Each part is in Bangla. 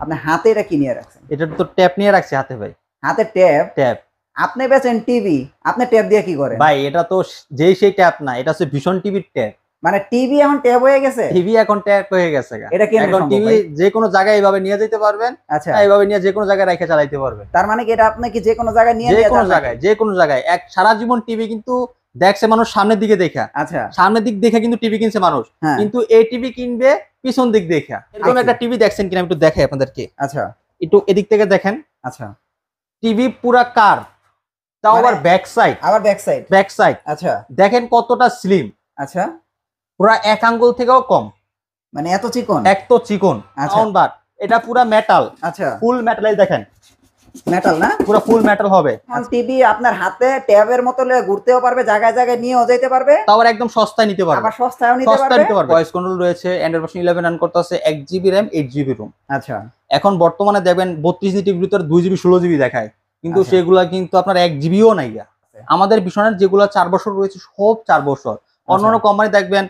আপনি হাতে এটা কি নিয়ে রাখছেন? এটা তো ট্যাপ নিয়ে রাখছি হাতে ভাই। হাতে ট্যাব? ট্যাপ। আপনি বেচেন টিভি, আপনি ট্যাব দিয়ে কি করেন? ভাই এটা তো যেই সেই ট্যাপ না, এটা হচ্ছে ভীষণ টিভির ট্যাপ। মানে টিভি এখন ট্যাব হয়ে গেছে? টিভি এখন ট্যাপ হয়ে গেছে। এটা কেমনে এখন সম্ভব টিভি ভাই? যে কোনো জায়গায় এইভাবে নিয়ে যেতে পারবেন। আচ্ছা। এইভাবে নিয়ে যে কোনো জায়গায় রেখে চালাইতে পারবেন। তার মানে কি এটা আপনি কি যে কোনো জায়গায় নিয়ে যে নিয়ে কোনো যান জায়গায়, নাকি? যে কোনো জায়গায়। এক সারা জীবন টিভি কিন্তু দেখছে মানুষ সামনের দিকে দেখা। আচ্ছা। সামনের দিক দেখে কিন্তু টিভি কিনছে মানুষ। হ্যাঁ। কিন্তু এই টিভি কিনবে পিছন দিক দেখা। এরকম আচ্ছা। একটা টিভি দেখছেন কিনা আমি একটু দেখাই আপনাদেরকে। আচ্ছা। একটু এদিক থেকে দেখেন। আচ্ছা। টিভি পুরা কার, তাও মানে আবার ব্যাক সাইড। আবার ব্যাক সাইড? Back side. আচ্ছা। দেখেন কতটা স্লিম। আচ্ছা। পুরা এক আঙ্গুল থেকেও কম। মানে এত চিকন? এক তো চিকন। আচ্ছা। Sound bar. এটা পুরা মেটাল। আচ্ছা। ফুল মেটাল দেখেন। মেটাল না? পুরো ফুল মেটাল হবে। টিভি আপনার হাতে ট্যাবের মতো ঘুরতেও পারবে, জায়গায় জায়গায় নিয়েও যেতে পারবে, তাও আবার একদম সস্তায় নিতে পারবে। আবার সস্তায়ও নিতে সস্তায় পারবে। নিতে পারবে। ভয়েস কন্ট্রোল রয়েছে, অ্যান্ড্রয়েড ভার্সন 11 রান করতেছে, 1 GB RAM 8 GB রোম। আচ্ছা। এখন বর্তমানে দেখবেন 32 টিভির ভিতর 2 GB 16 GB দেখায়, কিন্তু আচ্ছা। সেগুলা কিন্তু আপনার 1 GBও নাই। আমাদের ভীষণের যেগুলো 4 বছর রয়েছে সব 4 বছর। অন্যান্য কোম্পানি দেখবেন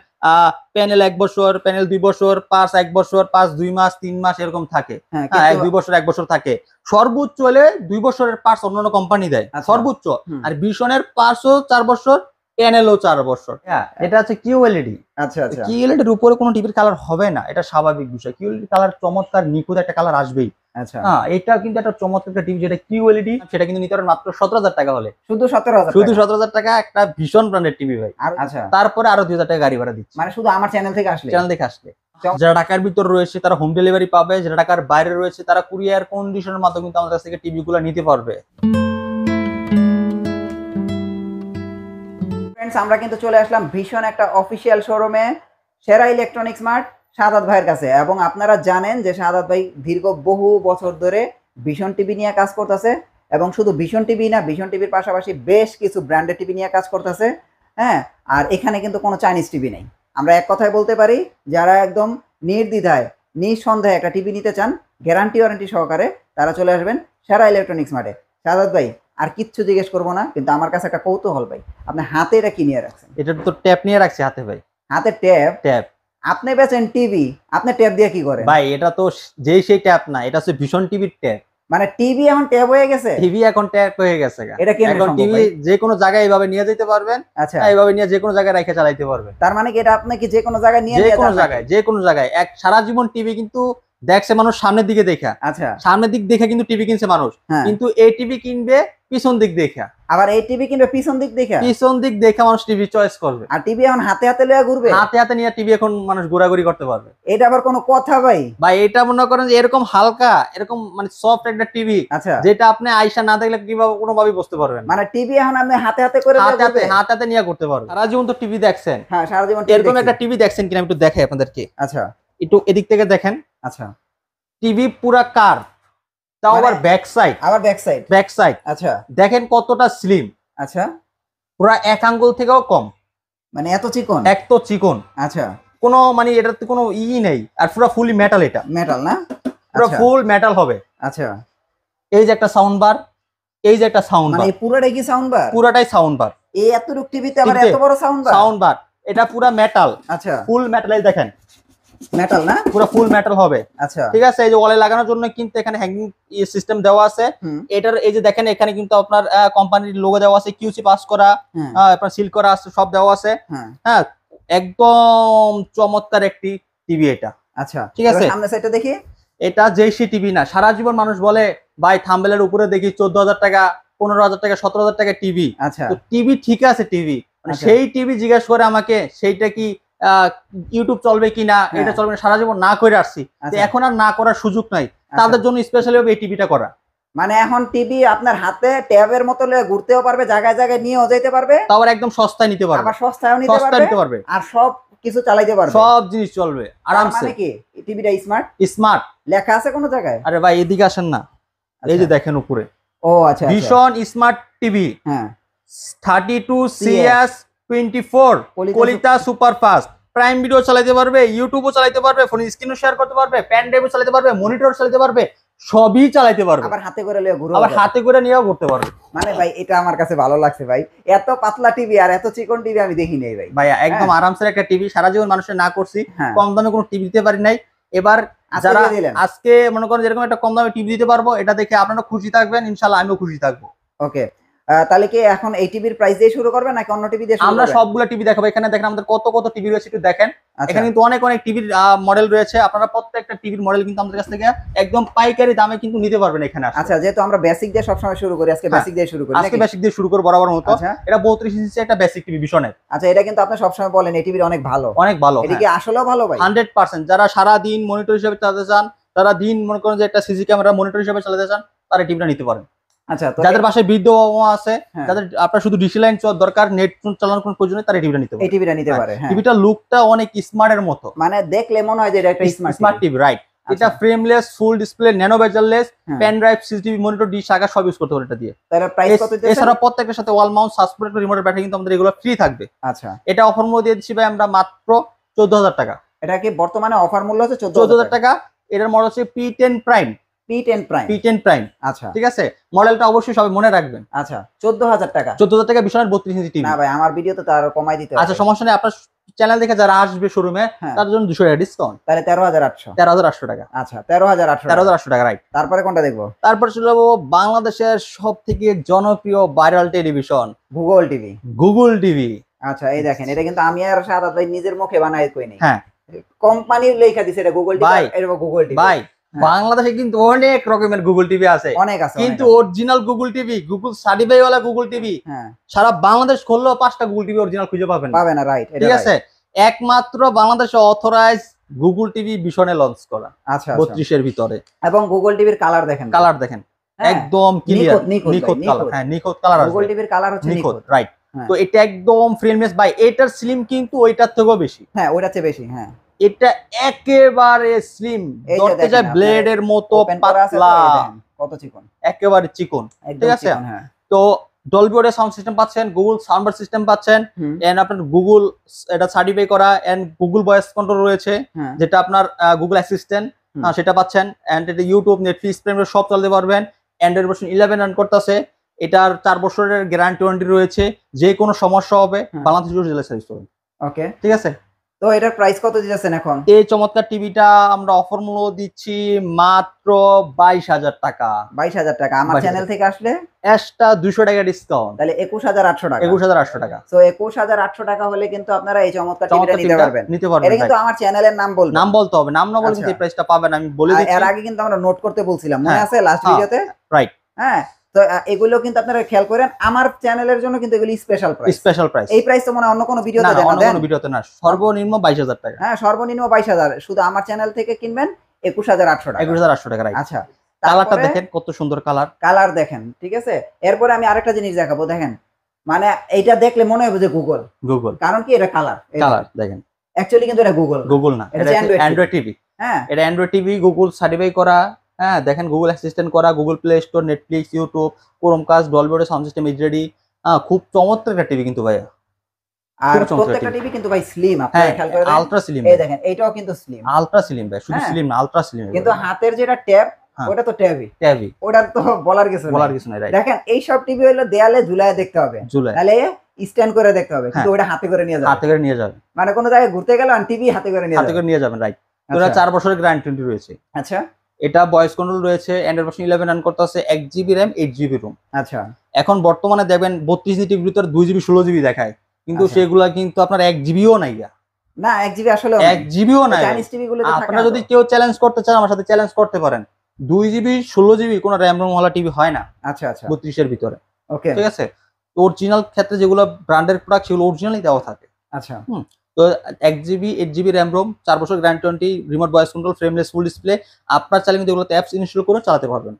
প্যানেল 1 বছর, প্যানেল 2 বছর, পাস 1 বছর, পাস 2 মাস, 3 মাস এরকম থাকে। হ্যাঁ, হ্যাঁ, 2 বছর 1 বছর থাকে। সর্বোচ্চ হলে 2 বছরের পাস অন্যান্য কোম্পানি দেয় সর্বোচ্চ। আর ভীষণের পাসও 4 বছর, প্যানেলও 4 বছর। হ্যাঁ, এটা হচ্ছে QLED। আচ্ছা আচ্ছা। QLED এর উপরে কোনো টিভির কালার হবে না, এটা স্বাভাবিক বিষয়। QLED কালার চমৎকার নিখুঁত একটা কালার আসবেই। আচ্ছা। হ্যাঁ, এটা কিন্তু একটা চমৎকার একটা টিভি, যেটা QLED, সেটা কিন্তু নিতে পারেন মাত্র 17,000 টাকা হলে। শুধু 17,000? শুধু 17,000 টাকা একটা ভীষণ ব্র্যান্ডের টিভি ভাই। আচ্ছা। তারপরে আরো 2,000 টাকা গাড়ি ভাড়া দিচ্ছি। মানে শুধু আমার চ্যানেল থেকে আসলে? চ্যানেল দেখে আসলে। যারা ঢাকার ভিতর রয়েছে তারা হোম ডেলিভারি পাবে, যারা ঢাকার বাইরে রয়েছে তারা কুরিয়ার কন্ডিশনের মাধ্যমে কিন্তু আমাদের কাছ থেকে টিভি গুলো নিতে পারবে। ফ্রেন্ডস, আমরা কিন্তু চলে আসলাম ভীষণ একটা অফিসিয়াল শোরুমে, সেরা ইলেকট্রনিক্স মার্ট, শাহাদাত ভাইয়ের কাছে। এবং আপনারা জানেন যে শাহাদাত ভাই দীর্ঘ বহু বছর ধরে ভীষণ টিভি নিয়ে কাজ করতেছে, এবং শুধু ভীষণ টিভি না, ভীষণ টিভির পাশাপাশি বেশ কিছু ব্র্যান্ডেড টিভি নিয়ে কাজ করতেছে। হ্যাঁ, আর এখানে কিন্তু কোনো চাইনিজ টিভি নেই। আমরা এক কথায় বলতে পারি, যারা একদম নির্দ্বিধায় নিঃসন্দেহে একটা টিভি নিতে চান গ্যারান্টি ওয়ারেন্টি সহকারে, তারা চলে আসবেন সেরা ইলেকট্রনিক্স মার্টে। শাহাদাত ভাই, আর কিচ্ছু জিজ্ঞেস করবো না, কিন্তু আমার কাছে একটা কৌতূহল ভাই, আপনি হাতে এটা কি নিয়ে রাখছেন? এটা তো ট্যাপ নিয়ে রাখছি হাতে ভাই। হাতে ট্যাব? ট্যাপ। আপনি বেচেন টিভি, আপনি ট্যাব দিয়ে কি করেন? ভাই এটা তো যেই সেই ট্যাপ না, এটা হচ্ছে ভীষণ টিভির ট্যাপ। মানে টিভি এখন ট্যাব হয়ে গেছে? টিভি এখন ট্যাপ হয়ে গেছে। এটা কেমনে এখন সম্ভব টিভি ভাই? যে কোনো জায়গায় এইভাবে নিয়ে যেতে পারবেন। আচ্ছা। এইভাবে নিয়ে যে কোনো জায়গায় রেখে চালাইতে পারবেন। তার মানে কি এটা আপনি কি যে কোনো জায়গায় নিয়ে যে নিয়ে কোনো যান জায়গায়, নাকি? যে কোনো জায়গায়। এক সারা জীবন টিভি কিন্তু দেখছে মানুষ সামনের দিকে দেখা। আচ্ছা। সামনের দিক দেখে কিন্তু টিভি কিনছে মানুষ। হ্যাঁ। কিন্তু এই টিভি কিনবে পিছন দিক দেখা। আবার এই টিভি কিনবে পিছন দিক দেখে? পিছন দিক দেখে মানুষ টিভি চয়েস করবে। আর টিভি এখন হাতে হাতে লয়ে ঘুরবে? হাতে হাতে নিয়ে টিভি এখন মানুষ ঘোরাঘুরি করতে পারবে। এটা আবার কোনো কথা ভাই? ভাই এটা মনে করেন যে এরকম হালকা, এরকম মানে সফট একটা টিভি, আচ্ছা। যেটা আপনি আয়সা না দেখলে কিভাবে কোনোভাবেই বুঝতে পারবেন না। মানে টিভি এখন আপনি হাতে হাতে করে হাতে হাতে ঘুরবে? হাতে হাতে নিয়ে করতে পারবেন। সারা জীবন তো টিভি দেখছেন। হ্যাঁ, সারা জীবন এরকম একটা টিভি দেখছেন কিনা আমি একটু দেখাই আপনাদেরকে। আচ্ছা। একটু এদিক থেকে দেখেন। আচ্ছা। টিভি পুরা কার, তাও আবার ব্যাক সাইড। আবার ব্যাক সাইড? Back side. আচ্ছা। দেখেন কতটা স্লিম। আচ্ছা। পুরা এক আঙ্গুল থেকেও কম। মানে এত চিকন? এক তো চিকন। আচ্ছা। কোনো মানে এটাতে কোনো নেই। আর পুরো ফুলি মেটাল, এটা মেটাল না? পুরো ফুল মেটাল হবে। আচ্ছা। এই যে একটা সাউন্ড বার, এই যে একটা সাউন্ড বার, মানে পুরোটাই কি সাউন্ড বার? পুরাটাই সাউন্ড বার। এই এতটুক টিভিতে আবার এত বড় সাউন্ড বার? Sound bar. এটা পুরা মেটাল। আচ্ছা। ফুল মেটাল। এই দেখেন মেটাল না? পুরো ফুল মেটাল হবে। আচ্ছা। ঠিক আছে। এই যে ওয়ালে লাগানোর জন্য কিন্তু এখানে হ্যাঙ্গিং সিস্টেম দেওয়া আছে। এটার এই যে দেখেন এখানে কিন্তু আপনার কোম্পানির লোগো দেওয়া আছে, QC পাস করা, আপনার সিল করা আছে, সব দেওয়া আছে। হ্যাঁ, একদম চমৎকার একটি টিভি এটা। আচ্ছা, ঠিক আছে। সামনে সাইডটা দেখি। এটা জেসি টিভি না। সারা জীবন মানুষ বলে ভাই থাম্বনেলের উপরে দেখি 14,000 টাকা, 15,000 টাকা, 17,000 টাকা টিভি। আচ্ছা। তো টিভি ঠিক আছে, টিভি সেই টিভি জিজ্ঞেস করে আমাকে সেইটা কি ইউটিউব চলবে কিনা, এটা চলবে না, সারা জীবন না করে আসছি। এখন আর না করার সুযোগ নাই, তাদের জন্য স্পেশালি ভাবে এই টিভিটা করা। মানে এখন টিভি আপনার হাতে ট্যাবের মতো ঘুরতেও পারবে, জায়গায় জায়গায় নিয়েও যেতে পারবে, তাও আবার একদম সস্তায় নিতে পারবে। আবার সস্তায়ও নিতে পারবে, আর সব কিছু চালাইতে পারবে, সব জিনিস চলবে আরামসে। মানে কি টিভিটা স্মার্ট? স্মার্ট লেখা আছে কোনো জায়গায়? আরে ভাই এদিকে আসেন না, এই যে দেখেন উপরে। ও আচ্ছা। ভীষণ স্মার্ট টিভি। হ্যাঁ। 32CS24 Kalita superfast. Prime video চালাতে পারবে, ইউটিউবও চালাতে পারবে, ফোন স্ক্রিনও শেয়ার করতে পারবে, পেন ড্রাইভও চালাতে পারবে, মনিটর চালাতে পারবে, সবই চালাতে পারবে। আবার হাতে করে নিয়ে ঘুরো, আবার হাতে করে নিয়েও ঘুরতে পারবে। মানে ভাই এটা আমার কাছে ভালো লাগছে ভাই, এত পাতলা টিভি আর এত চিকন টিভি আমি দেখি নাই ভাই। ভাইয়া একদম আরামসে একটা টিভি, সারা জীবন মানুষের না করছি, কম দামে কোনো টিভি দিতে পারি নাই। এবার আজকে যারা দিয়ে দিলেন। আজকে মনে করেন যেরকম একটা কম দামে টিভি দিতে পারবো, এটা দেখে আপনারা খুশি থাকবেন, ইনশাআল্লাহ আমিও খুশি থাকবো। ওকে, তাহলে কি এখন এই টিভির প্রাইস দিয়ে শুরু করবেন নাকি অন্য টিভি দিয়ে শুরু আমরা করবেন? সবগুলো টিভি দেখাবো। এখানে দেখেন আমাদের কত কত টিভি রয়েছে, একটু দেখেন। আচ্ছা এখানে কিন্তু অনেক অনেক টিভির মডেল রয়েছে। আপনারা প্রত্যেকটা টিভির মডেল কিন্তু আমাদের কাছ থেকে একদম পাইকারি দামে কিন্তু নিতে পারবেন এখানে আসলে। আচ্ছা, যেহেতু আমরা বেসিক দিয়ে সবসময় শুরু করি, আজকে হ্যাঁ, বেসিক দিয়ে শুরু করি আজকে নাকি? বেসিক দিয়ে শুরু করব বরাবর মতো। আচ্ছা এটা 32 ইঞ্চি একটা বেসিক টিভি ভিশনের। আচ্ছা, এটা কিন্তু আপনি সবসময় বলেন এই টিভির অনেক ভালো। অনেক ভালো, এটা কি আসলেও ভালো ভাই? 100%। যারা সারা দিন মনিটর হিসেবে চালাতে চান, তারা দিন মনে করেন যে একটা সিসি ক্যামেরা মনিটর হিসেবে চালাতে চান, তারা এই টিভিটা নিতে পারেন। আচ্ছা, তো যাদের বাসায় বৃদ্ধ বাবা আছে, হ্যাঁ, যাদের আপনার শুধু ডিসি লাইন দরকার, নেট চালানোর কোনো প্রয়োজন নেই, তারা এই টিভিটা নিতে এই পারে। টিভিটা নিতে পারে। হ্যাঁ, টিভিটার লুকটা অনেক স্মার্টের মতো, মানে দেখলে মনে হয় যে এটা একটা স্মার্ট টিভি, রাইট। এটা frameless, full display, nano bezelless, pen drive, CCTV monitor, dish আগা সব ইউজ করতে পারে এটা দিয়ে। তাহলে প্রাইস কত দিতেছেন? এছাড়া প্রত্যেকটার সাথে ওয়াল মাউন্ট, সাসপেন্ড রিমোটের ব্যাটারি কিন্তু আমাদের এগুলো ফ্রি থাকবে। আচ্ছা, এটা অফার মূল্য দিয়ে দিচ্ছি ভাই আমরা মাত্র 14,000 টাকা। এটা কি বর্তমানে অফার মূল্য হচ্ছে 14,000 টাকা। এটার মডেল হচ্ছে P10 prime. P10 prime. P10 prime, আচ্ছা ঠিক আছে। মডেলটা অবশ্যই সবাই মনে রাখবেন। আচ্ছা, 14,000 টাকা। 14,000 টাকা বিশনের 32 ইঞ্চি টিভি। না ভাই, আমার ভিডিওতে তো আরো কমাই দিতে হবে। আচ্ছা, সমস্যা নেই। আপনার চ্যানেল দেখে যারা আসবে শোরুমে, হ্যাঁ, তার জন্য 200 টাকা ডিসকাউন্ট। তাহলে 13,800। 13,800 টাকা। আচ্ছা, 13,800 13,800 টাকা, রাইট। তারপরে কোনটা দেখবো? তারপর চলে যাবো বাংলাদেশের সব থেকে জনপ্রিয় viral television, Google TV. Google TV. আচ্ছা, এই দেখেন, এটা কিন্তু আমি আর সাদাত ভাই নিজের মুখে বানাই কই নাই। হ্যাঁ কোম্পানির লেখা দিছে এটা গুগল টিভি। ভাই, এটা গুগল টিভি ভাই বাংলাদেশে কিন্তু অনেক রকমের গুগল টিভি আছে, অনেক আছে, কিন্তু অনেক আছে। Original Google TV, Google certify ওয়ালা গুগল টিভি হ্যাঁ, সারা বাংলাদেশ খুললেও 5টা গুগল টিভি অরিজিনাল খুঁজে পাবেন না। পাবে না, রাইট। ঠিক আছে, একমাত্র বাংলাদেশে অথরাইজ গুগল টিভি ভিশনে লঞ্চ করা। আচ্ছা, 32 এর ভিতরে। এবং গুগল টিভির কালার দেখেন, কালার দেখেন, হ্যাঁ, একদম ক্লিয়ার, নিখুঁত, নিখুঁত ভাই, কালার। নিখুঁত। হ্যাঁ, নিখুঁত কালার আসবে। গুগল টিভির কালার হচ্ছে নিখুঁত, নিখুঁত, রাইট। হ্যাঁ। তো এটা একদম ফ্রেমলেস ভাই। এটার স্লিম কিন্তু ওইটার থেকেও বেশি। হ্যাঁ, ওইটার চেয়ে বেশি। হ্যাঁ, এটা একেবারে স্লিম, এই যে ধরতে দেখেন, যায় আপনার ব্লেডের মতো ওপেন করা আছে তো, পাতলা, এই দেখেন কত চিকন, একেবারে চিকন। একদম ঠিক আছে, চিকন। হ্যাঁ, তো ডলবি অডিও সাউন্ড সিস্টেম পাচ্ছেন, গুগল সাউন্ডবার সিস্টেম পাচ্ছেন, হুম, এন্ড আপনার গুগল এটা সার্টিফাই করা, এন্ড গুগল ভয়েস কন্ট্রোল রয়েছে, হ্যাঁ, যেটা আপনার গুগল অ্যাসিস্ট্যান্ট, হুম। সেটা পাচ্ছেন। এন্ড এটা ইউটিউব, নেটফ্লিক্স, প্রাইম সব চালাতে পারবেন। অ্যান্ড্রয়েড ভার্সন 11 রান করতেছে। এটার 4 বছরের গ্যারান্টি ওয়ারেন্টি রয়েছে। যে কোনো সমস্যা হবে হ্যাঁ। বাংলাদেশ জেলা সার্ভিস পাবেন। ওকে, ঠিক আছে। তো এটার প্রাইস কত দিতেছেন এখন? এই চমৎকার টিভিটা আমরা অফার মূল্য দিচ্ছি মাত্র 22,000 টাকা। 22,000 টাকা। আমার 22,000 চ্যানেল থেকে আসলে এক্সট্রা 200 টাকা ডিসকাউন্ট, তাহলে 21,800 টাকা। 21,800 টাকা। তো 21,800 টাকা হলে কিন্তু আপনারা এই চমৎকার টিভিটা চমৎকার নিতে টিভিটা পারবেন। নিতে পারবেন। এটা কিন্তু আমার চ্যানেলের নাম বলবেন। নাম বলতে হবে, নাম না বলে কিন্তু এই আচ্ছা। প্রাইসটা পাবেন, আমি বলে দিচ্ছি। এর আগে কিন্তু আমরা নোট করতে বলছিলাম, মনে হ্যাঁ, আছে লাস্ট হ্যাঁ, ভিডিওতে? রাইট। হ্যাঁ, তো এগুলো কিন্তু আপনারা খেয়াল করেন, আমার চ্যানেলের জন্য কিন্তু এগুলো স্পেশাল প্রাইস। Special price. এই প্রাইস তো মনে হয় অন্য কোনো না, ভিডিওতে না, দেন অন্য না? কোনো ভিডিওতে না, সর্বনিম্ন 22,000 টাকা। হ্যাঁ, সর্বনিম্ন 22,000। শুধু আমার চ্যানেল থেকে কিনবেন 21,800 টাকা। 21,800 টাকা, রাইট। আচ্ছা, কালারটা তারপরে দেখেন কত সুন্দর কালার। কালার দেখেন, ঠিক আছে। এরপরে আমি আরেকটা জিনিস দেখাবো, দেখেন, মানে এটা দেখলে মনে হবে যে গুগল, গুগল কারণ কি এটা কালার, কালার দেখেন। অ্যাকচুয়ালি কিন্তু এটা গুগল, গুগল না, এটা এটা Android অ্যান্ড্রয়েড টিভি। হ্যাঁ, এটা অ্যান্ড্রয়েড টিভি, গুগল সার্টিফাই করা। হ্যাঁ, দেখেন গুগল অ্যাসিস্ট্যান্ট করা, Google play store, Netflix, YouTube, Chromecast, Dolby audio sound system ready. খুব চমৎকার একটা টিভি কিন্তু ভাইয়া। আর খুব চমৎকার প্রত্যেকটা টিভি। টিভি কিন্তু ভাই স্লিম, আপনারা হ্যাঁ, খেয়াল করে আলট্রা স্লিম। এই দেখেন, এইটাও কিন্তু স্লিম, আলট্রা স্লিম ভাই, শুধু হ্যাঁ। স্লিম না, আলট্রা স্লিম। কিন্তু হাতের যেটা ট্যাব, হ্যাঁ। ওটা তো ট্যাবই, ট্যাবি, ওটার তো বলার কিছু বলার নেই। কিছু নাই, রাইট। দেখেন, এই সব টিভি হলো দেয়ালে ঝুলায় দেখতে হবে, জুলাই তাহলে স্ট্যান্ড করে দেখতে হবে, কিন্তু হ্যাঁ। ওটা হাতে করে নিয়ে যাবে, হাতে করে নিয়ে যাবেন, মানে কোনো জায়গায় ঘুরতে গেল আর টিভি হাতে করে নিয়ে হাতে যাবে। করে নিয়ে যাবেন, রাইট। তো আচ্ছা, এটা 4 বছরের গ্যারান্টি রয়েছে। আচ্ছা, এটা ভয়েস কন্ট্রোল রয়েছে, অ্যান্ড্রয়েড ভার্সন 11 রান করতে আছে, 1 জিবি র্যাম, 8 জিবি রোম। আচ্ছা, এখন বর্তমানে দেখবেন 32 ইঞ্চি টিভির ভিতরে 2 জিবি 16 জিবি দেখায়, কিন্তু আচ্ছা। সেগুলা কিন্তু আপনার 1 জিবিও নাই। না, 1 জিবি আসলে 1 জিবিও নাই। চাইনিজ টিভি গুলোতে থাকে আপনারা না যদি তো। কেউ চ্যালেঞ্জ করতে চান আমার সাথে চ্যালেঞ্জ করতে পারেন। 2 জিবি 16 জিবি কোনো র্যাম রোম ওয়ালা টিভি হয় না আচ্ছা, আচ্ছা, 32 এর ভিতরে। ওকে, ঠিক আছে, অরিজিনাল ক্ষেত্রে যেগুলো ব্র্যান্ডের প্রোডাক্ট সেগুলো অরিজিনালি দেওয়া থাকে। আচ্ছা, তো 1 জিবি 8 জিবি র্যাম রোম, 4 বছর guarantee, remote voice control, frameless full display. আপনার চাইলে কিন্তু এগুলোতে অ্যাপস ইনস্টল করে চালাতে পারবেন।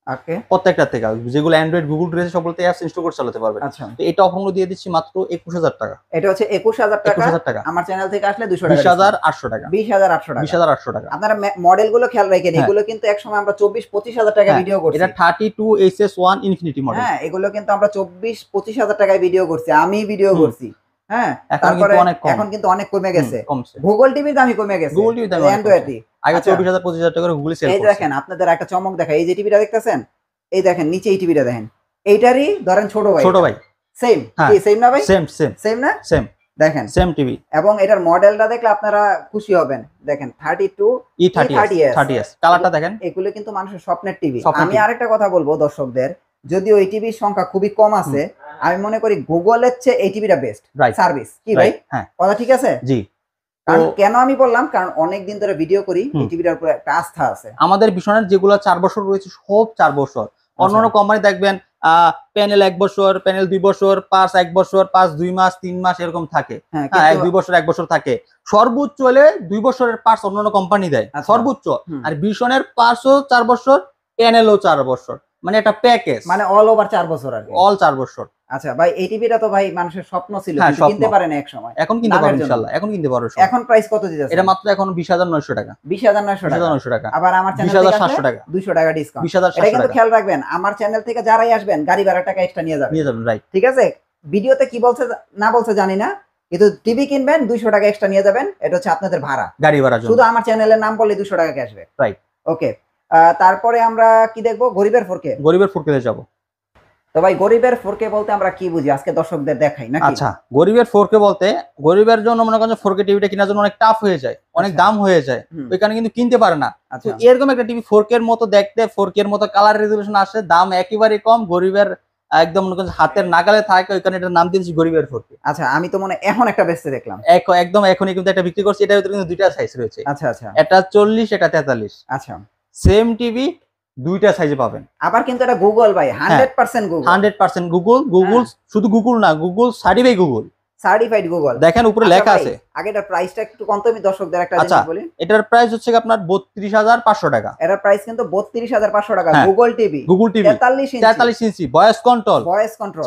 ওকে, প্রত্যেকটা থেকে যেগুলো অ্যান্ড্রয়েড গুগল রয়েছে সবগুলোতে অ্যাপস ইনস্টল করে চালাতে পারবেন। আচ্ছা। তো এটা অফার দিয়ে দিচ্ছি মাত্র 21,000 টাকা। এটা হচ্ছে 21,000 টাকা। 21,000 টাকা। আমার চ্যানেল থেকে আসলে 200 টাকা, 20,800 টাকা। 20,800 টাকা। 20,800 টাকা। আপনারা মডেল গুলো খেয়াল রাখেন, হ্যাঁ। এগুলো কিন্তু একসময় আমরা 24-25,000 টাকায় ভিডিও করছি। এটা 32 SS1 ইনফিনিটি মডেল। হ্যাঁ, এগুলো কিন্তু আমরা 24-25,000 টাকায় ভিডিও করছি, আমি ভিডিও করছি। হ্যাঁ, এখন তারপরে কিন্তু অনেক কম। এখন কিন্তু অনেক কমে গেছে, কমছে। গুগল টিভির দামই কমে গেছে, গুগল টিভির দাম অনেক অ্যান্ড্রয়েড কমছে। আগে আচ্ছা। 24,000 25,000 টাকা করে গুগল সেল এই করছে। দেখেন, আপনাদের একটা চমক দেখা, এই যে টিভিটা দেখতেছেন, এই দেখেন নিচে এই টিভিটা দেখেন, এইটারই ধরেন ছোট ভাই, ছোট ভাই, সেম, হ্যাঁ। কি সেম না ভাই? সেম সেম সেম না? সেম। দেখেন সেম টিভি এবং এটার মডেলটা দেখলে আপনারা খুশি হবেন। দেখেন 32 E30s কালারটা দেখেন, এগুলো কিন্তু মানুষের স্বপ্নের টিভি। স্বপ্নের আমি TV আরেকটা কথা বলবো দর্শকদের, যদিও এই টিভির সংখ্যা খুবই কম আছে, আমি মনে করি গুগলের চেয়ে এই টিভিটা বেস্ট সার্ভিস। কি ভাই, হ্যাঁ কথা ঠিক আছে? জি। কারণ কেন আমি বললাম, কারণ অনেক দিন ধরে ভিডিও করি, এই টিভিটার উপরে একটা আস্থা আছে। আমাদের ভীষণের যেগুলো 4 বছর রয়েছে সব 4 বছর। অন্যান্য কোম্পানি দেখবেন প্যানেল 1 বছর, প্যানেল 2 বছর, পার্স 1 বছর, পার্স 2 মাস 3 মাস এরকম থাকে। হ্যাঁ 2 বছর 1 বছর থাকে, সর্বোচ্চ হলে 2 বছরের পার্স অন্যান্য কোম্পানি দেয় সর্বোচ্চ। আর ভীষণের পার্সও 4 বছর, প্যানেলও 4 বছর, মানে একটা প্যাকেজ, মানে অল ওভার 4 বছর আর কি, অল 4 বছর। আচ্ছা ভাই, এই টিভিটা তো ভাই মানুষের স্বপ্ন ছিল, কিন্তু কিনতে পারে না এক সময়। এখন কিনতে পারবেন ইনশাআল্লাহ, এখন কিনতে পারবেন। এখন প্রাইস কত দিতেছে? এটা মাত্র এখন 20900 টাকা। 20900 টাকা। আবার আমার চ্যানেল থেকে 20700 টাকা, 200 টাকা ডিসকাউন্ট। 20700 এটা কিন্তু খেয়াল রাখবেন, আমার চ্যানেল থেকে যারাই আসবেন গাড়ি ভাড়া টাকা এক্সট্রা নিয়ে যাবেন, রাইট। ঠিক আছে? ভিডিওতে কি বলছে না বলছে জানি না, কিন্তু টিভি কিনবেন 200 টাকা এক্সট্রা নিয়ে যাবেন, এটা হচ্ছে আপনাদের ভাড়া, গাড়ি ভাড়া। শুধু আমার চ্যানেলের নাম বললে 200 টাকা ক্যাশব্যাক। রাইট, ওকে। তারপরে আমরা কি দেখবো? গরিবের 4K। গরিবের 4K তে যাব। তো ভাই গরিবের 4K বলতে আমরা কি বুঝি, আজকে দর্শকদের দেখাই নাকি? আচ্ছা, গরিবের 4K বলতে, গরিবের জন্য মনে করেন 4K টিভিটা কেনার জন্য অনেক টাফ হয়ে যায়, অনেক দাম হয়ে যায়, ওইখানে কিন্তু কিনতে পারে না। তো এরকম একটা টিভি 4K এর মতো দেখতে, 4K এর মতো কালার রেজোলিউশন আসে, দাম একেবারে কম, গরিবের একদম মনে করেন হাতের নাগালে থাকে, ওইখানে এটার নাম দিয়েছি গরিবের 4K। আচ্ছা, আমি তো মনে এখন একটা বেচতে দেখলাম, একদম এখনই কিন্তু একটা বিক্রি করছি, এটার ভিতরে কিন্তু দুইটা সাইজ রয়েছে। আচ্ছা আচ্ছা, এটা 40, এটা 43। আচ্ছা, সেম টিভি দুইটা সাইজে পাবেন। আবার কিন্তু এটা গুগল ভাই, 100% গুগল, 100% গুগল। গুগল শুধু গুগল না, Google certified Google, certified Google. দেখেন উপরে লেখা আছে। আগে এটার প্রাইসটা একটু কম, আমি দর্শকদের একটা জিনিস বলি। এটার প্রাইস হচ্ছে আপনার 32500 টাকা। এটার প্রাইস কিন্তু 32500 টাকা। গুগল টিভি, গুগল টিভি 43 ইঞ্চি, ভয়েস কন্ট্রোল,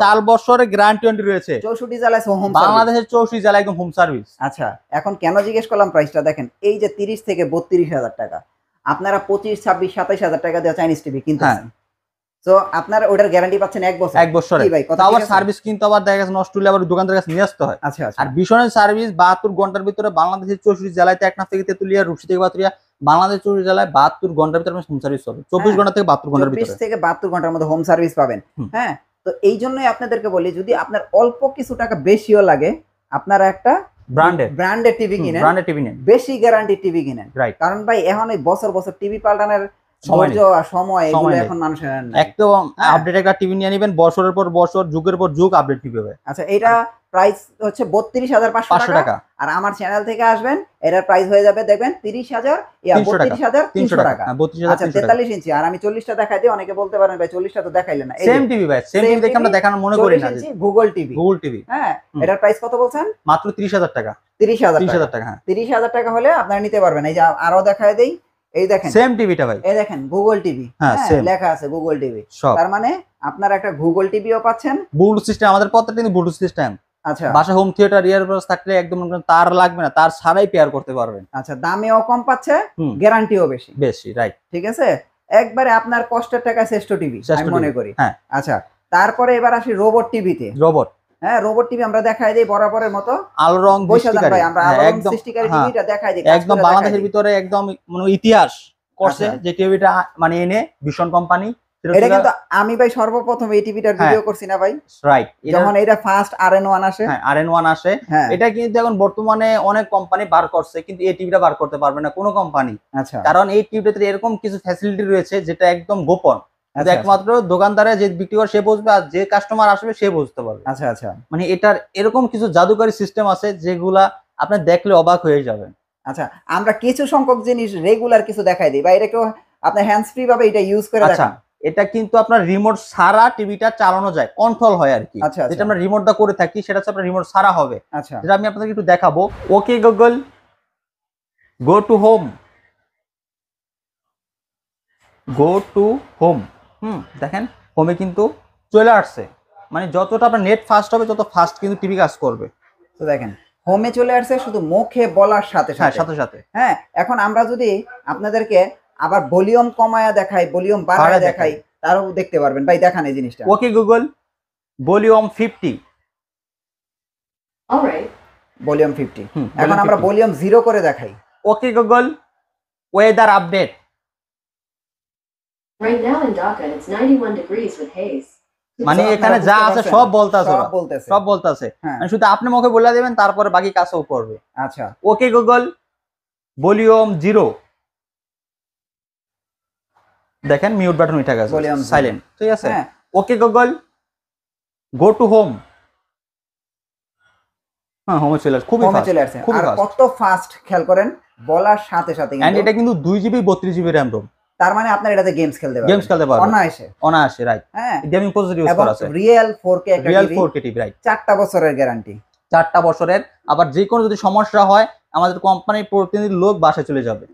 4 বছরের গ্যারান্টি রয়েছে, 64 জেলায় হোম সার্ভিস, বাংলাদেশের 64 জেলায় একদম হোম সার্ভিস। আচ্ছা, এখন কেন জিজ্ঞেস করলাম প্রাইসটা, দেখেন এই যে 30 থেকে 32000 টাকা, আপনারা 25, 26, 27000 টাকা দিয়ে চাইনিজ টিভি কিনতেছেন, তো আপনারা ওটার গ্যারান্টি পাচ্ছেন 1 বছর। 1 বছরে আবার সার্ভিস কিন্তু আবার দেখা গেছে নষ্ট হলে আবার দোকানদারের কাছে নিয়ে আসতে হয়। আচ্ছা আচ্ছা। আর ভীষণের সার্ভিস 72 ঘন্টার ভিতরে বাংলাদেশের 64 জেলায়, টেকনাফ থেকে তেতুলিয়া, রূপসী থেকে বাতুরিয়া, বাংলাদেশের 64 জেলায় 72 ঘন্টার ভিতরে হোম সার্ভিস হবে। 24 ঘন্টা থেকে 72 ঘন্টার ভিতরে, 24 থেকে 72 ঘন্টার মধ্যে হোম সার্ভিস পাবেন। হ্যাঁ, তো এই জন্যই আপনাদেরকে বলি, যদি আপনার অল্প কিছু টাকা বেশিও লাগে, আপনারা একটা ব্র্যান্ডেড টিভি কিনেন, বেশি গ্যারান্টি টিভি কিনেন। কারণ ভাই এখন এই বছর বছর টিভি পাল্টানোর সময় এগুলো এখন মানুষের একদম আপডেট একটা টিভি নিয়ে নেবেন, বছরের পর বছর, যুগের পর যুগ আপডেট টিভি হবে। আচ্ছা, এটা প্রাইস হচ্ছে 32500 টাকা। আর আমার চ্যানেল থেকে আসবেন, এটার প্রাইস হয়ে যাবে দেখবেন 32300 টাকা। আচ্ছা, 43 ইঞ্চি। আর আমি 40টা দেখাই দিই, অনেকে বলতে পারেন ভাই 40টা তো দেখাইলেন না। সেম টিভি ভাই, সেম টিভি দেখে আমরা দেখানোর মনে করি না। গুগল টিভি, হ্যাঁ, এটার প্রাইস কত বলছেন? মাত্র 30000 টাকা। 30000 টাকা। 30000 টাকা হলে আপনারা নিতে পারবেন। এই যে আরো দেখাই দেই, এই দেখেন সেম টিভিটা ভাই, এই দেখেন গুগল টিভি, লেখা আছে গুগল টিভি। তার মানে আপনারা একটা গুগল টিভিও পাচ্ছেন, ব্লুটুথ সিস্টেম, আমাদের প্রত্যেকটা কিন্তু ব্লুটুথ সিস্টেম। আচ্ছা, বাসা হোম থিয়েটার ইয়ারবাডস থাকলে একদম তার লাগবে না, তার ছাড়াই পেয়ার করতে পারবেন। আচ্ছা, দামেও কম পাচ্ছে, গ্যারান্টিও বেশি, রাইট, ঠিক আছে? একবারে আপনার কষ্টের টাকা শ্রেষ্ঠ টিভি আমি মনে করি। আচ্ছা, তারপরে এবার আসি রোবট টিভিতে। হ্যাঁ, রোবট টিভি আমরা দেখাই দেই বরাবরের মতো, আলো রং ভাই, আমরা আলো রং সৃষ্টিকারী টিভিটা দেখাই দেই। একদম বাংলাদেশের ভিতরে একদম মানে ইতিহাস করছে যে টিভিটা, মানে এনে ভীষণ কোম্পানি। এটা কিন্তু আমি ভাই সর্বপ্রথম এই টিভিটার ভিডিও করছি না ভাই, রাইট? যখন এটা ফার্স্ট RN1 আসে, RN1 আসে, এটা কিন্তু এখন বর্তমানে অনেক কোম্পানি বার করছে, কিন্তু এই টিভিটা বার করতে পারবে না কোনো কোম্পানি। আচ্ছা, কারণ এই টিভিটাতে এরকম কিছু ফ্যাসিলিটি রয়েছে যেটা একদম গোপন, একমাত্র দোকানদারে যে বিক্রি করে সে বুঝবে, আর যে কাস্টমার আসবে সে বুঝতে পারবে। আচ্ছা আচ্ছা, মানে এটার এরকম কিছু জাদুকারী সিস্টেম আছে যেগুলা আপনি দেখলে অবাক হয়ে যাবেন। আচ্ছা, আমরা কিছু সংখ্যক জিনিস রেগুলার কিছু দেখাই দিই, বা এটা কেউ আপনি হ্যান্ডস ফ্রি ভাবে এটা ইউজ করে দেখান। এটা কিন্তু আপনার রিমোট ছাড়া টিভিটা চালানো যায়, কন্ট্রোল হয় আর কি। যেটা আমরা রিমোটটা করে থাকি সেটা হচ্ছে আপনার রিমোট ছাড়া হবে। আচ্ছা, যেটা আমি আপনাদেরকে একটু দেখাবো। Okay Google, go to home, go to home. দেখেন হোমে কিন্তু চলে আসছে, মানে যতটা আপনার নেট ফাস্ট হবে তত ফাস্ট কিন্তু টিভি কাজ করবে। তো দেখেন হোমে চলে আসছে শুধু মুখে বলার সাথে সাথে। হ্যাঁ, এখন আমরা যদি আপনাদেরকে আবার ভলিউম কমায়া দেখাই, ভলিউম বাড়ায়া দেখাই, তারও দেখতে পারবেন ভাই। দেখান এই জিনিসটা। Okay Google, volume 50। Alright, volume 50। এখন আমরা ভলিউম 0 করে দেখাই। Okay Google, weather update. Right now in Dhaka it's 91 degrees with haze. মানে So, এখানে আপনারা যা বুঝতে আছে পারছেন? সব বলতেছে সব ওরা। বলতেছে। সব বলতেছে হ্যাঁ। মানে শুধু আপনি মুখে বলে দেবেন, তারপরে বাকি কাজও করবে। আচ্ছা, ওকে গুগল, ভলিউম 0, দেখেন মিউট বাটন উঠে গেছে, ভলিউম সাইলেন্ট, ঠিক আছে। হ্যাঁ, okay Google, go to home. হ্যাঁ, হোমে চলে আসে, খুবই হোমে ফাস্ট, চলে আসছে। খুবই আর ফাস্ট। কত ফাস্ট খেয়াল করেন, বলার সাথে সাথে এন্ড কিন্তু। এটা কিন্তু 2 GB 32 GB র্যাম রোম। তার মানে আপনার এটাতে গেমস খেলতে পারবেন। গেমস খেলতে পারবেন অনায়াসে। অনায়াসে, রাইট। হ্যাঁ, গেমিং প্রসেসর ইউজ এবং করা আছে, রিয়েল 4K একটা real TV, 4K TV, right. 4টা বছরের গ্যারান্টি। 4টা বছরের। আবার যে কোনো যদি সমস্যা হয়, আমাদের কোম্পানির প্রতিনিধি লোক বাসায় চলে যাবে,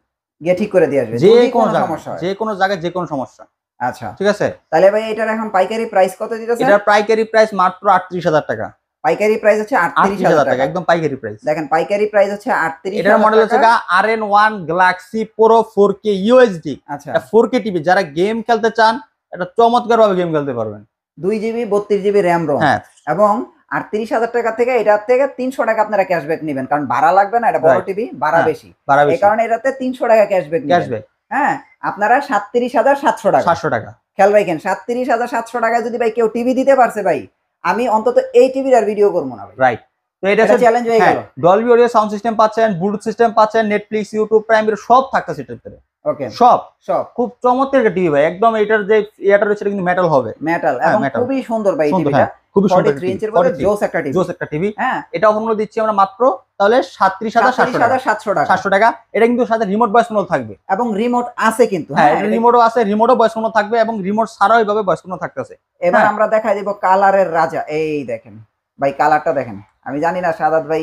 গিয়ে ঠিক করে দিয়ে আসবে যে যদি কোনো কোনো জায়গায়, সমস্যা হয়। যে কোনো জায়গায়, যে কোনো সমস্যা, আচ্ছা, ঠিক আছে। তাহলে ভাই এটার এখন পাইকারি প্রাইস কত দিতেছেন? এটার পাইকারি প্রাইস মাত্র 38,000 টাকা। পাইকারি প্রাইস হচ্ছে 38,000 38,000 টাকা, টাকা। একদম পাইকারি প্রাইস। দেখেন পাইকারি প্রাইস হচ্ছে এটার 38,000 মডেল হচ্ছে টাকা। RN1 Galaxy pro 4K UHD। আচ্ছা, 4K টিভি, যারা গেম খেলতে চান, এটা চমৎকার ভাবে গেম খেলতে পারবেন। 2 GB 32 GB র্যাম রোম। হ্যাঁ, এবং 38,000 টাকা থেকে এটার থেকে 300 টাকা আপনারা ক্যাশব্যাক নেবেন, কারণ ভাড়া লাগবে না, এটা বড় Right. টিভি, ভাড়া হ্যাঁ, বেশি। ভাড়া এই বেশি, কারণে এটাতে 300 টাকা ক্যাশব্যাক নেবেন। ক্যাশব্যাক হ্যাঁ, আপনারা 37,700 টাকা 700 টাকা। খেয়াল রাখেন, 37,700 টাকায় যদি ভাই কেউ টিভি দিতে পারছে ভাই, আমি অন্তত এই টিভির আর ভিডিও করবো না ভাই। রাইট। তো এটা এটা চ্যালেঞ্জ হয়ে গেল। ডলবি অডিও সাউন্ড সিস্টেম পাচ্ছেন, ব্লুটুথ সিস্টেম পাচ্ছেন, নেটফ্লিক্স, ইউটিউব, প্রাইম ভিডিও সব থাকতেছে এটার ভিতরে, ওকে, সব। সব খুব চমৎকার একটা টিভি ভাই, একদম এটার যে ইয়াটা রয়েছে এটা কিন্তু মেটাল হবে, মেটাল হ্যাঁ, এবং metal। খুবই সুন্দর ভাই সুন্দর, টিভিটা। হ্যাঁ, খুবই সুন্দর 43 ইঞ্চির মধ্যে জোস একটা টিভি। জোস একটা টিভি। হ্যাঁ, এটা অন্য দিচ্ছি আমরা মাত্র তাহলে 37,700 টাকা। 37,700 টাকা। 700 টাকা। এটা কিন্তু সাথে রিমোট ভয়েস কন্ট্রোল থাকবে। এবং রিমোট আছে কিন্তু। হ্যাঁ, হ্যাঁ, রিমোটও আছে, রিমোটও ভয়েস কন্ট্রোল থাকবে এবং রিমোট ছাড়াও এইভাবে ভয়েস কন্ট্রোল থাকতেছে। এবার হ্যাঁ। আমরা দেখাই দিব কালারের রাজা। এই দেখেন ভাই, কালারটা দেখেন। আমি জানি না সাদাত ভাই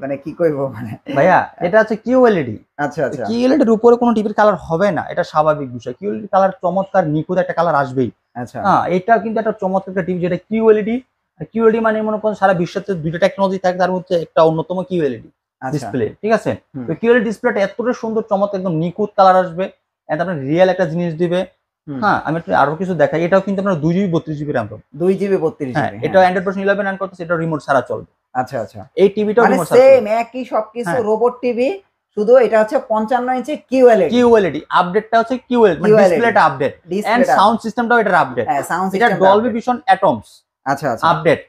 মানে কি কইবো, মানে ভাইয়া এটা হচ্ছে QLED। আচ্ছা, আচ্ছা, QLED এর উপরে কোনো টিভির কালার হবে না, এটা স্বাভাবিক বিষয়। QLED কালার চমৎকার নিখুঁত একটা কালার আসবেই। আচ্ছা, হ্যাঁ, এটা কিন্তু একটা চমৎকার একটা টিভি, যেটা QLED। আর QLED মানে মনে করেন সারা বিশ্বের দুইটা টেকনোলজি থাকে, তার মধ্যে একটা অন্যতম QLED আচ্ছা। ডিসপ্লে, ঠিক আছে। হুম। তো QLED ডিসপ্লেটা এতটা সুন্দর চমৎকার, একদম নিখুঁত কালার আসবে, এন্ড আপনার রিয়েল একটা জিনিস দিবে। হুম। হ্যাঁ, আমি একটু আরো কিছু দেখাই। এটাও কিন্তু আপনার 2 GB 32 GB RAM ROM. 2 GB 32 হ্যাঁ, GB। এটা Android ভার্সন 11 রান করতেছে, এটা রিমোট ছাড়া চলবে। আচ্ছা, আচ্ছা। এই টিভিটাও মানে রিমোট ছাড়া সেম চলবে। একই সবকিছু, হ্যাঁ। রোবট টিভি, শুধু এটা হচ্ছে 55 ইঞ্চি QLED। QLED আপডেটটা হচ্ছে QLED, মানে QLED ডিসপ্লেটা আপডেট, এন্ড ডিসপ্লেটা। সাউন্ড সিস্টেমটাও এটার আপডেট। হ্যাঁ, সাউন্ড এটা সিস্টেম ডলবি ভিশন অ্যাটমস আচ্ছা, আচ্ছা, আপডেট,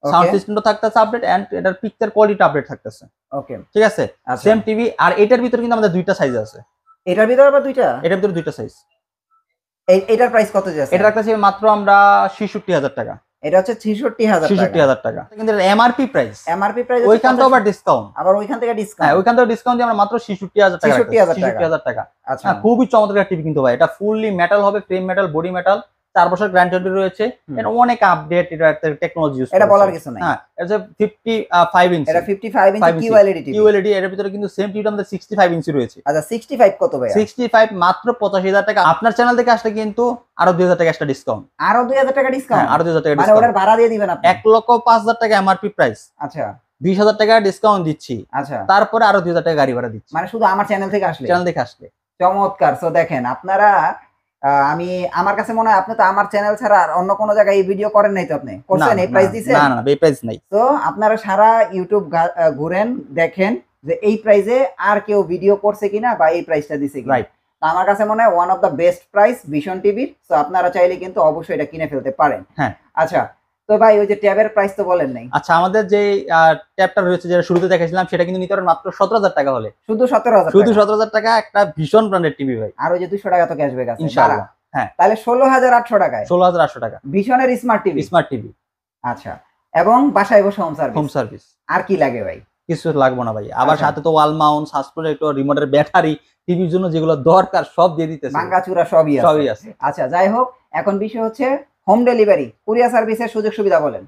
সাউন্ড সিস্টেমটা থাকতেছে আপডেট, এন্ড এটার পিকচার কোয়ালিটি আপডেট থাকতেছে, ওকে, ঠিক আছে। আচ্ছা। Same TV. আর এটার ভিতরে কিন্তু আমাদের দুইটা সাইজ আছে। এটার ভিতরে আবার দুইটা? এটার ভিতরে দুইটা সাইজ। এটার প্রাইস কত যাচ্ছে? এটা রাখতেছি মাত্র আমরা 66,000 টাকা। এটা হচ্ছে 66,000 টাকা। 66,000 টাকা কিন্তু এমআরপি প্রাইস। এমআরপি প্রাইস ওইখান থেকে আবার ডিসকাউন্ট, আবার ওইখান থেকে হ্যাঁ, ডিসকাউন্ট। ওইখান থেকে ডিসকাউন্ট দিয়ে আমরা মাত্র 66,000 টাকা। 66,000 টাকা। আচ্ছা, হ্যাঁ, খুবই চমৎকার টিভি কিন্তু ভাই। এটা ফুললি মেটাল হবে, ফ্রেম মেটাল, বডি মেটাল, 4 বছর গ্যারান্টি রয়েছে। এটা অনেক আপডেট, এটা টেকনোলজি ইউজ এটা বলার কিছু নাই। হ্যাঁ, এটা 55 ইঞ্চি। এটা 55 ইঞ্চি QLED টিভি। QLED এর ভিতরে কিন্তু সেম টিভিটা আমাদের 65 ইঞ্চি রয়েছে। আচ্ছা, 65 কত ভাই? 65 মাত্র 85,000 টাকা। আপনার চ্যানেল থেকে আসলে কিন্তু আরো 2,000 টাকা এক্সট্রা ডিসকাউন্ট। আরো 2,000 টাকা ডিসকাউন্ট? আরো 2,000 টাকা মানে ডিসকাউন্ট, ওটার ভাড়া দিয়ে দিবেন আপনি? 1,05,000 টাকা এমআরপি প্রাইস। আচ্ছা, 20,000 টাকা ডিসকাউন্ট দিচ্ছি, আচ্ছা। তারপরে আরো 2,000 টাকা গাড়ি ভাড়া দিচ্ছি, মানে শুধু আমার চ্যানেল থেকে আসলে? চ্যানেল থেকে আসলে। চমৎকার। সো দেখেন আপনারা, আমি আমার কাছে মনে হয় আপনি তো আমার চ্যানেল ছাড়া আর অন্য কোনো জায়গায় এই ভিডিও করেন নাই তো? আপনি করছেন? এই প্রাইস দিছেন? না, এই প্রাইস নাই। তো আপনারা সারা ইউটিউব ঘুরেন, দেখেন যে এই প্রাইসে আর কেউ ভিডিও করছে কিনা বা এই প্রাইসটা দিছে কিনা। রাইট। আমার কাছে মনে হয় one of the best price vision টিভির। সো আপনারা চাইলে কিন্তু অবশ্যই এটা কিনে ফেলতে পারেন। হ্যাঁ, আচ্ছা। তো ভাই ওই যে ট্যাবের প্রাইস তো বলেন নাই। আচ্ছা, আমাদের যে ট্যাবটা রয়েছে, যেটা শুরুতে দেখাইছিলাম, সেটা কিন্তু নিতে পারেন মাত্র 17,000 টাকা হলে। শুধু 17,000? শুধু 17,000 টাকা, একটা ভীষণ ব্র্যান্ডের টিভি ভাই। আর ওই যে 200 টাকা তো ক্যাশব্যাক আছে ইনশাআল্লাহ। হ্যাঁ, তাহলে 16,800 টাকায় 16,800 টাকা ভিশনের স্মার্ট টিভি। Smart TV. আচ্ছা, এবং বাসায় বসে হোম সার্ভিস। হোম সার্ভিস আর কি লাগে ভাই? কিছু লাগবে না ভাই। আবার আচ্ছা। সাথে তো ওয়াল মাউন্ট, সাসপেন্ডর, রিমোটের ব্যাটারি, টিভির জন্য যেগুলো দরকার সব দিয়ে দিতেছে, ভাঙাচুরা সবই সবই আছে। আচ্ছা, যাই হোক, এখন বিষয় হচ্ছে হোম ডেলিভারি, কুরিয়ার সার্ভিসের সুযোগ সুবিধা বলেন।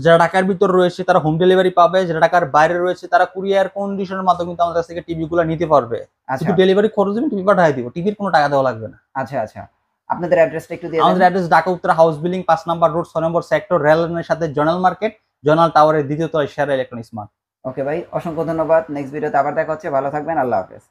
যারা ঢাকার ভিতর রয়েছে তারা হোম ডেলিভারি পাবে, যারা ঢাকার বাইরে রয়েছে তারা কুরিয়ার কন্ডিশনের মাধ্যমে কিন্তু আমাদের কাছ থেকে টিভি গুলো নিতে পারবে। আচ্ছা, শুধু ডেলিভারি খরচ দিবেন, টিভি পাঠিয়ে দিব, টিভির কোনো টাকা দেওয়া লাগবে না। আচ্ছা, আচ্ছা। আপনাদের অ্যাড্রেসটা একটু দিয়ে দেন। আমাদের অ্যাড্রেস ঢাকা উত্তর হাউস বিল্ডিং 5 নম্বর রোড 6 নম্বর সেক্টর, রেল লাইনের সাথে জোনাল মার্কেট, জোনাল টাওয়ারের দ্বিতীয় তলায় সেরা ইলেকট্রনিক্স মার্ট। ওকে ভাই, অসংখ্য ধন্যবাদ। নেক্সট ভিডিওতে আবার দেখা হচ্ছে। ভালো থাকবেন। আল্লাহ হাফেজ।